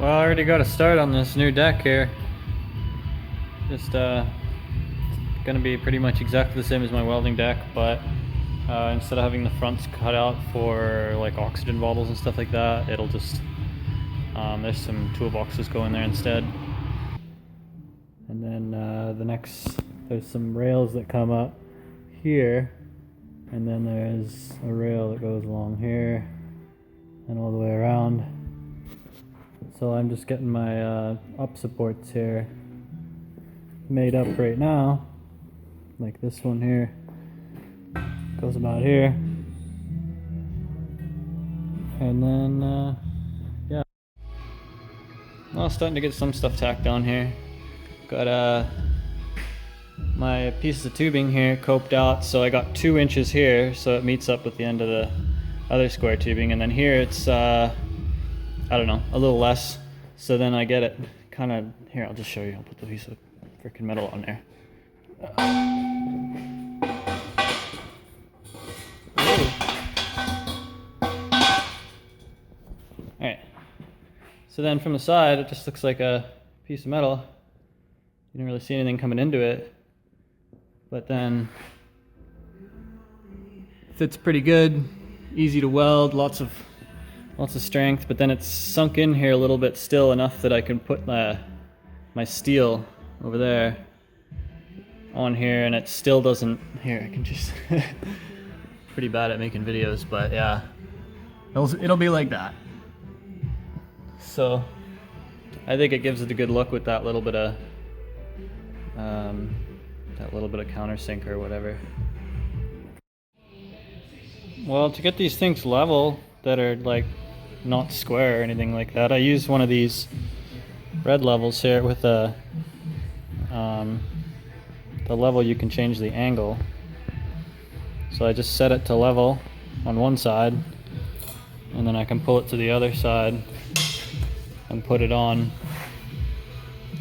Well, I already got a start on this new deck here. Just gonna be pretty much exactly the same as my welding deck, but instead of having the fronts cut out for like oxygen bottles and stuff like that, it'll just there's some toolboxes going there instead. And then there's some rails that come up here, and then there's a rail that goes along here and all the way around. So I'm just getting my up supports here made up right now. Like this one here goes about here, and then yeah, well, starting to get some stuff tacked on here. Got my pieces of tubing here coped out, so I got 2 inches here, so it meets up with the end of the other square tubing, and then here it's I don't know, a little less. So then I get it kind of here. I'll just show you. I'll put the piece of freaking metal on there. Alright, so then from the side it just looks like a piece of metal. You didn't really see anything coming into it, but then fits pretty good, easy to weld, lots of strength, but then it's sunk in here a little bit still, enough that I can put my steel over there on here, and it still doesn't, here I can just pretty bad at making videos, but yeah, it'll be like that. So I think it gives it a good look with that little bit of countersink or whatever. Well, to get these things level that are like not square or anything like that, I use one of these red levels here with the level you can change the angle. So I just set it to level on one side, and then I can pull it to the other side and put it on,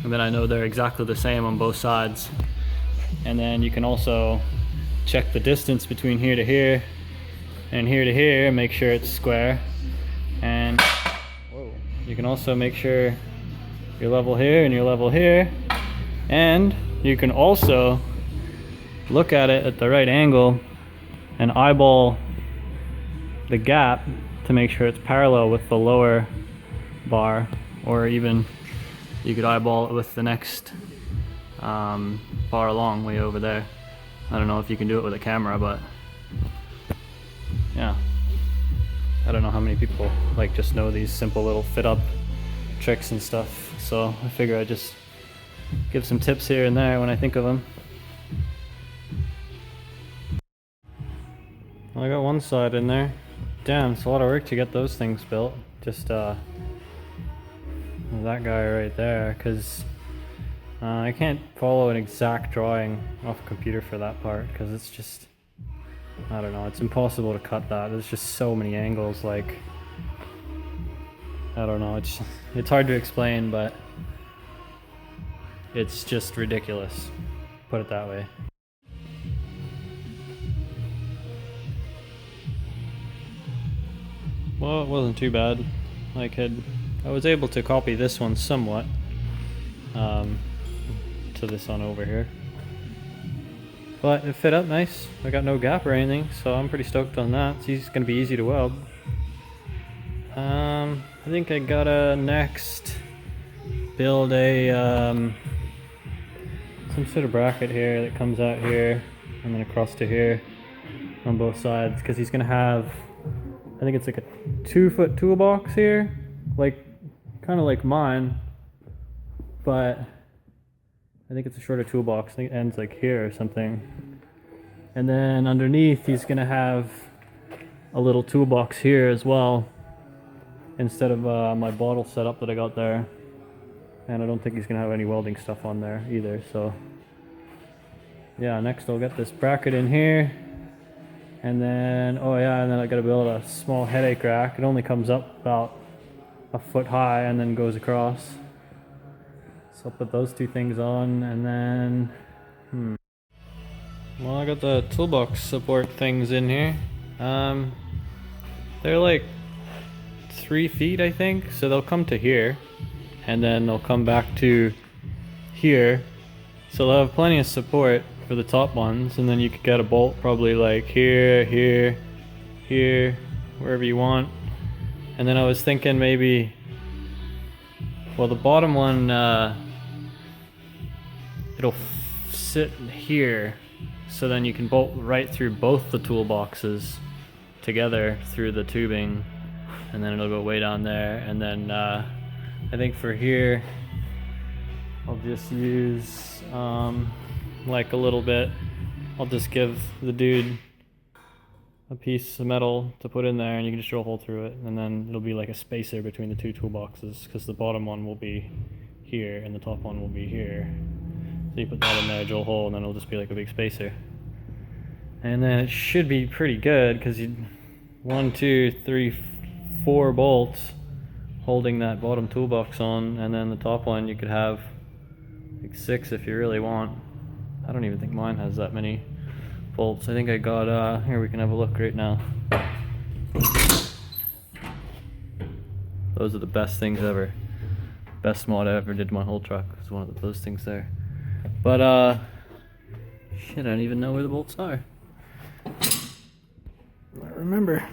and then I know they're exactly the same on both sides. And then you can also check the distance between here to here and here to here and make sure it's square. And whoa, you can also make sure you're level here and you're level here, and you can also look at it at the right angle and eyeball the gap to make sure it's parallel with the lower bar, or even you could eyeball it with the next bar along way over there. I don't know if you can do it with a camera, but yeah, I don't know how many people like just know these simple little fit up tricks and stuff, so I figure I'd just give some tips here and there when I think of them. Well, I got one side in there. Damn, it's a lot of work to get those things built. Just that guy right there, because I can't follow an exact drawing off a computer for that part, because it's just, I don't know, it's impossible to cut that. There's just so many angles, like, I don't know, it's hard to explain, but it's just ridiculous, put it that way. Well, it wasn't too bad. I was able to copy this one somewhat to this one over here, but it fit up nice. I got no gap or anything, so I'm pretty stoked on that. It's gonna be easy to weld. I think I gotta next build a some sort of bracket here that comes out here and then across to here on both sides, because he's gonna have, I think it's like a 2-foot toolbox here, like kind of like mine, but I think it's a shorter toolbox. I think it ends like here or something. And then underneath he's gonna have a little toolbox here as well, instead of my bottle setup that I got there. And I don't think he's gonna have any welding stuff on there either, so yeah, next I'll get this bracket in here. And then, oh yeah, and then I gotta build a small headache rack. It only comes up about a foot high and then goes across. So I'll put those 2 things on, and then, well, I got the toolbox support things in here. They're like 3 feet, I think, so they'll come to here. and then they'll come back to here. So they'll have plenty of support for the top ones, and then you could get a bolt probably like here, here, here, wherever you want. And then I was thinking maybe, well, the bottom one, it'll sit here, so then you can bolt right through both the toolboxes together through the tubing, and then it'll go way down there. And then I think for here, I'll just use like a little bit. I'll just give the dude a piece of metal to put in there, and you can just drill a hole through it, and then it'll be like a spacer between the two toolboxes, because the bottom one will be here and the top one will be here. So you put that in there, drill a hole, and then it'll just be like a big spacer. And then it should be pretty good, because you 1, 2, 3, 4 bolts holding that bottom toolbox on, and then the top one you could have like 6 if you really want. I don't even think mine has that many bolts. I think I got, here we can have a look right now. Those are the best things ever. Best mod I ever did to my whole truck was one of those things there. But shit, I don't even know where the bolts are. I remember.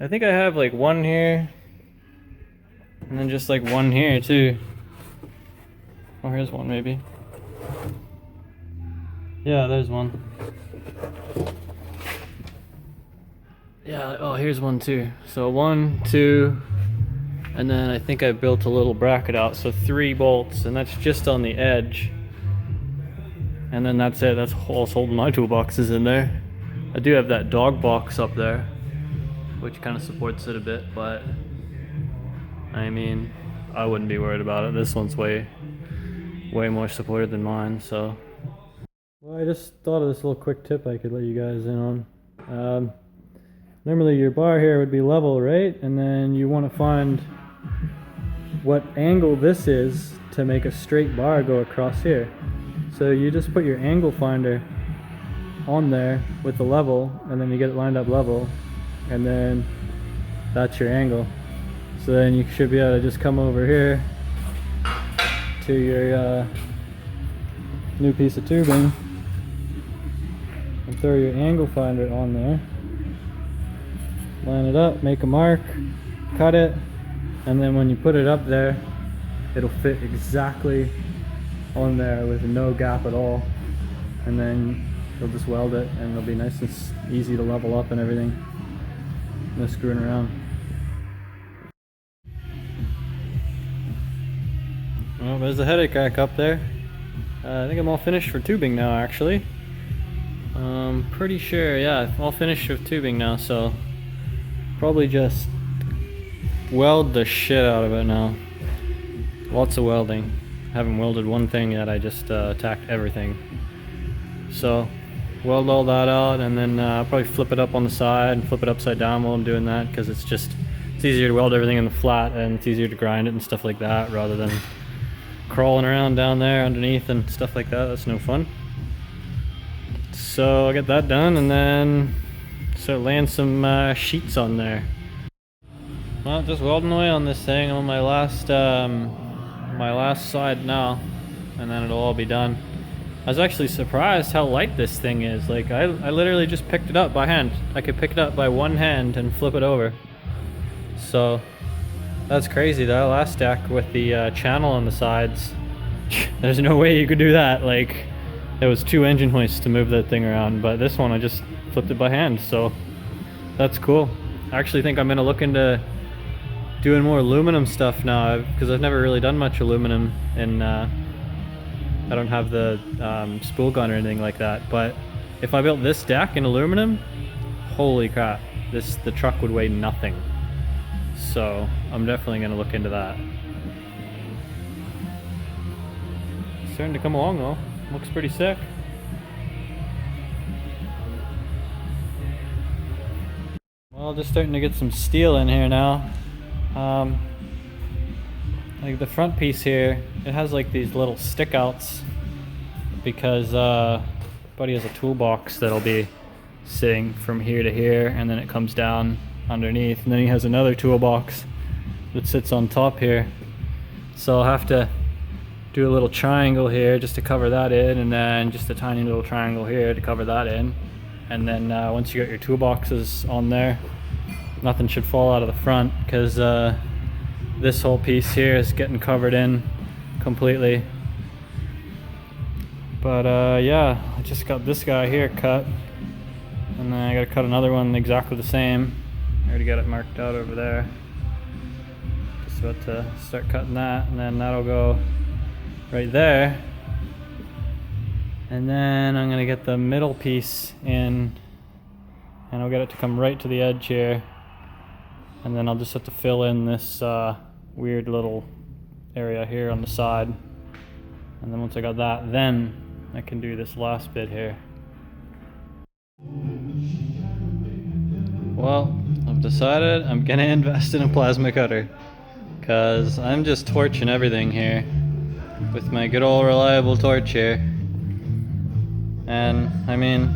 I think I have like one here, and then just like one here too. Oh, here's one maybe. Yeah, there's one. Yeah, oh, here's one too. So 1, 2, and then I think I built a little bracket out, so 3 bolts, and that's just on the edge. And then that's it, that's all holding my toolboxes in there. I do have that dog box up there, which kind of supports it a bit, but I mean, I wouldn't be worried about it. This one's way more supported than mine, so. Well, I just thought of this little quick tip I could let you guys in on. Normally your bar here would be level, right? And then you want to find what angle this is to make a straight bar go across here. So you just put your angle finder on there with the level, and then you get it lined up level, and then that's your angle. So then you should be able to just come over here to your new piece of tubing and throw your angle finder on there, line it up, make a mark, cut it, and then when you put it up there, it'll fit exactly on there with no gap at all. And then you'll just weld it, and it'll be nice and easy to level up and everything. No screwing around. Well, there's the headache rack up there. I think I'm all finished for tubing now, actually. Pretty sure, yeah, I'm all finished with tubing now, so probably just weld the shit out of it now. Lots of welding. Haven't welded one thing yet, I just tacked everything. So, weld all that out, and then probably flip it up on the side and flip it upside down while I'm doing that, because it's easier to weld everything in the flat, and it's easier to grind it and stuff like that, rather than crawling around down there underneath and stuff like that. That's no fun. So I'll get that done, and then start laying some sheets on there. Well, just welding away on this thing. I'm on my last side now, and then it'll all be done. I was actually surprised how light this thing is. Like, I literally just picked it up by hand. I could pick it up by one hand and flip it over. So that's crazy. That last stack with the channel on the sides, there's no way you could do that. Like, it was 2 engine hoists to move that thing around, but this one I just flipped it by hand, so that's cool. I actually think I'm gonna look into doing more aluminum stuff now, because I've never really done much aluminum, and I don't have the spool gun or anything like that. But if I built this deck in aluminum, holy crap, the truck would weigh nothing. So I'm definitely gonna look into that. It's starting to come along though. Looks pretty sick. Well, just starting to get some steel in here now. Like the front piece here, it has like these little stick outs, because buddy has a toolbox that'll be sitting from here to here, and then it comes down underneath, and then he has another toolbox that sits on top here. So I'll have to do a little triangle here just to cover that in, and then just a tiny little triangle here to cover that in. And then once you got your toolboxes on there, nothing should fall out of the front, because this whole piece here is getting covered in completely. But yeah, I just got this guy here cut, and then I gotta cut another one exactly the same. I already got it marked out over there. Just about to start cutting that, and then that'll go right there. And then I'm gonna get the middle piece in, and I'll get it to come right to the edge here. And then I'll just have to fill in this weird little area here on the side. And then once I got that, then I can do this last bit here. Well, I've decided I'm gonna invest in a plasma cutter, because I'm just torching everything here with my good old reliable torch here. And I mean,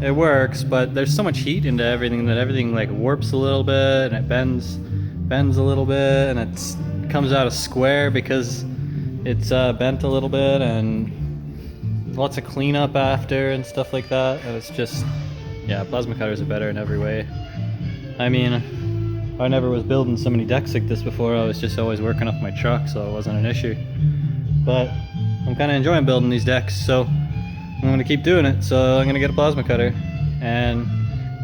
it works, but there's so much heat into everything that everything like warps a little bit, and it bends a little bit, and it comes out a square because it's bent a little bit, and lots of cleanup after and stuff like that. And it's just, yeah, plasma cutters are better in every way. I mean, I never was building so many decks like this before. I was just always working off my truck, so it wasn't an issue. But I'm kind of enjoying building these decks, so I'm going to keep doing it. So I'm going to get a plasma cutter, and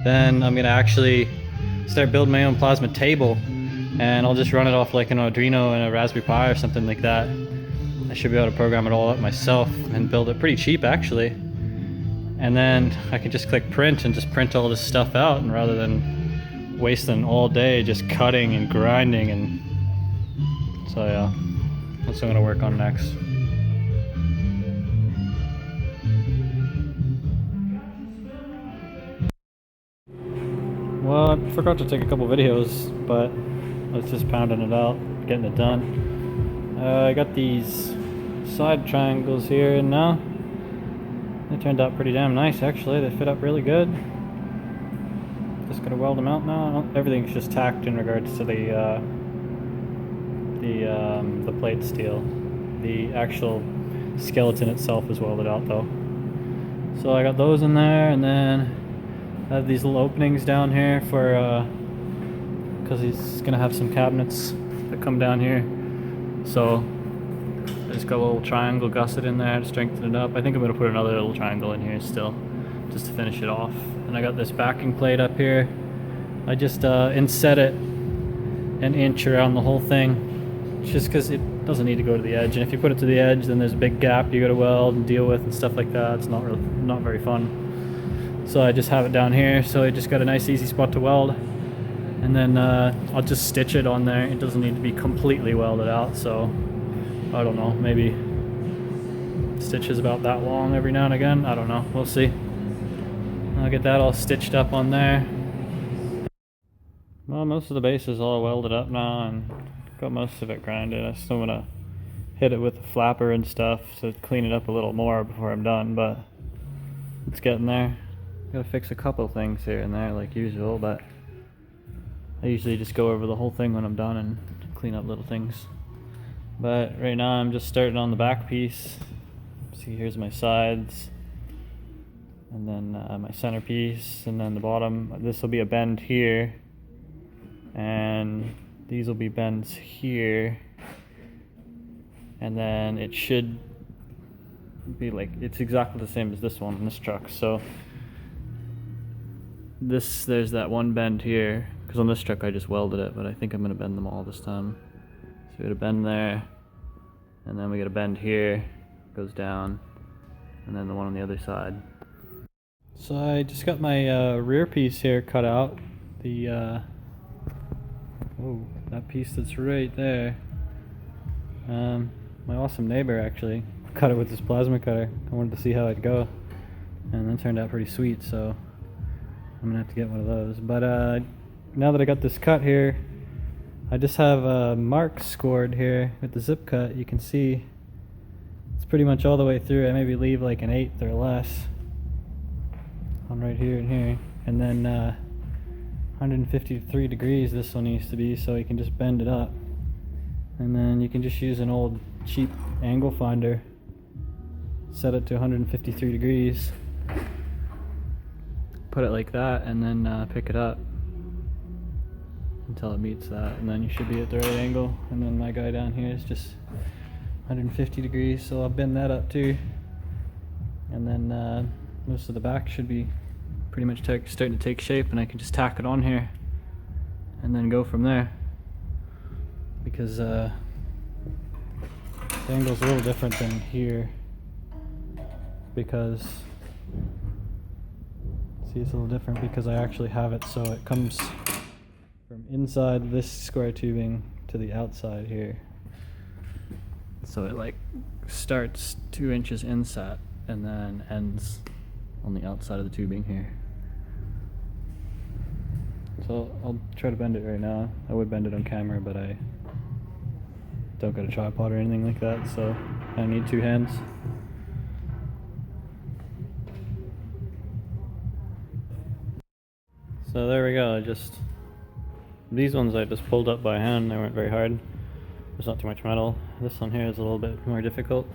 then I'm going to actually start building my own plasma table, and I'll just run it off like an Arduino and a Raspberry Pi or something like that. I should be able to program it all up myself and build it pretty cheap actually. And then I can just click print and just print all this stuff out, and rather than wasting all day just cutting and grinding. And so yeah, that's what I'm going to work on next. Well, I forgot to take a couple videos, but I was just pounding it out, getting it done. I got these side triangles here, and now they turned out pretty damn nice actually. They fit up really good. Just gonna weld them out now. Everything's just tacked in regards to the plate steel. The actual skeleton itself is welded out though. So I got those in there, and then I have these little openings down here for because he's gonna have some cabinets that come down here. So I just got a little triangle gusset in there to strengthen it up. I think I'm gonna put another little triangle in here still, just to finish it off. And I got this backing plate up here. I just inset it an inch around the whole thing, just because it doesn't need to go to the edge. And if you put it to the edge, then there's a big gap you gotta weld and deal with and stuff like that. It's not very fun. So I just have it down here, so I just got a nice easy spot to weld. And then I'll just stitch it on there. It doesn't need to be completely welded out, so I don't know, maybe stitches about that long every now and again. I don't know, we'll see. I'll get that all stitched up on there. Well, most of the base is all welded up now, and got most of it grinded. I still want to hit it with a flapper and stuff to clean it up a little more before I'm done, but it's getting there. Gotta fix a couple things here and there like usual, but I usually just go over the whole thing when I'm done and clean up little things. But right now I'm just starting on the back piece. See, here's my sides, and then my centerpiece, and then the bottom. This will be a bend here, and these will be bends here, and then it should be like, it's exactly the same as this one in this truck. So there's that one bend here, because on this truck I just welded it, but I think I'm going to bend them all this time. So we got a bend there, and then we got a bend here, goes down, and then the one on the other side. So I just got my rear piece here cut out. The oh, that piece that's right there. My awesome neighbor actually cut it with this plasma cutter. I wanted to see how it'd go, and it turned out pretty sweet, so I'm gonna have to get one of those. But now that I got this cut here, I just have marks scored here with the zip cut. You can see it's pretty much all the way through. I maybe leave like an 1/8 or less on right here and here, and then 153 degrees this one needs to be, so you can just bend it up. And then you can just use an old cheap angle finder, set it to 153 degrees, put it like that, and then pick it up until it meets that, and then you should be at the right angle. And then my guy down here is just 150 degrees, so I'll bend that up too. And then most of the back should be pretty much starting to take shape, and I can just tack it on here and then go from there. Because the angle's a little different than here, because see, it's a little different because I actually have it so it comes from inside this square tubing to the outside here. So it like starts 2 inches inset and then ends on the outside of the tubing here. So I'll try to bend it right now. I would bend it on camera, but I don't got a tripod or anything like that, so I need 2 hands. So there we go. These ones I just pulled up by hand. They weren't very hard. There's not too much metal. This one here is a little bit more difficult,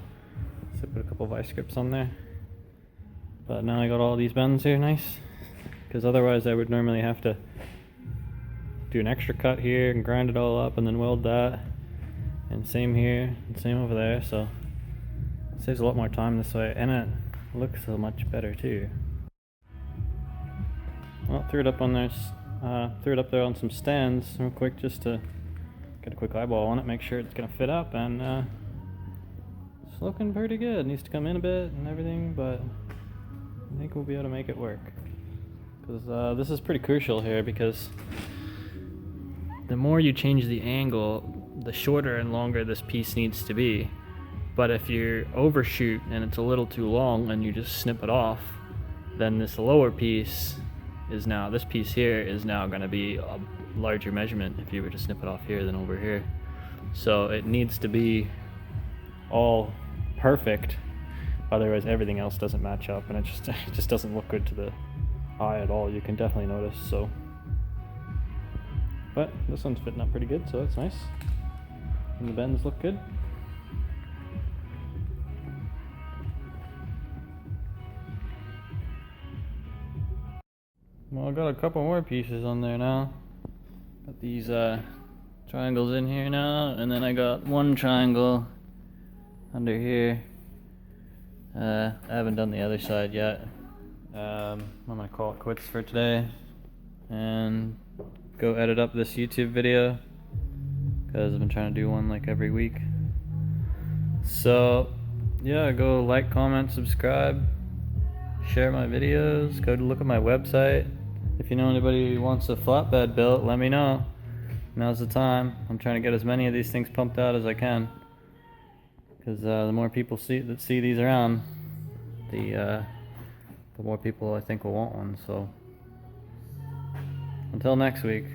so I put a couple vice grips on there. But now I got all these bends here nice, because otherwise I would normally have to do an extra cut here and grind it all up and then weld that, and same here and same over there. So it saves a lot more time this way, and it looks so much better too. Well, threw it up on there, threw it up there on some stands real quick just to get a quick eyeball on it, make sure it's gonna fit up, and it's looking pretty good. It needs to come in a bit and everything, but I think we'll be able to make it work. Because this is pretty crucial here, because the more you change the angle, the shorter and longer this piece needs to be. But if you overshoot and it's a little too long and you just snip it off, then this lower piece is now, this piece here is now going to be a larger measurement if you were to snip it off here than over here. So it needs to be all perfect, otherwise everything else doesn't match up, and it just doesn't look good to the eye at all. You can definitely notice. So, but this one's fitting up pretty good, so that's nice, and the bends look good. Well, I got a couple more pieces on there now. Got these triangles in here now, and then I got one triangle under here. I haven't done the other side yet. I'm gonna call it quits for today and go edit up this YouTube video, because I've been trying to do one like every week. So yeah, go like, comment, subscribe, share my videos, go to look at my website. If you know anybody who wants a flatbed built, let me know. Now's the time. I'm trying to get as many of these things pumped out as I can, because the more people see these around, the more people I think will want one. So until next week.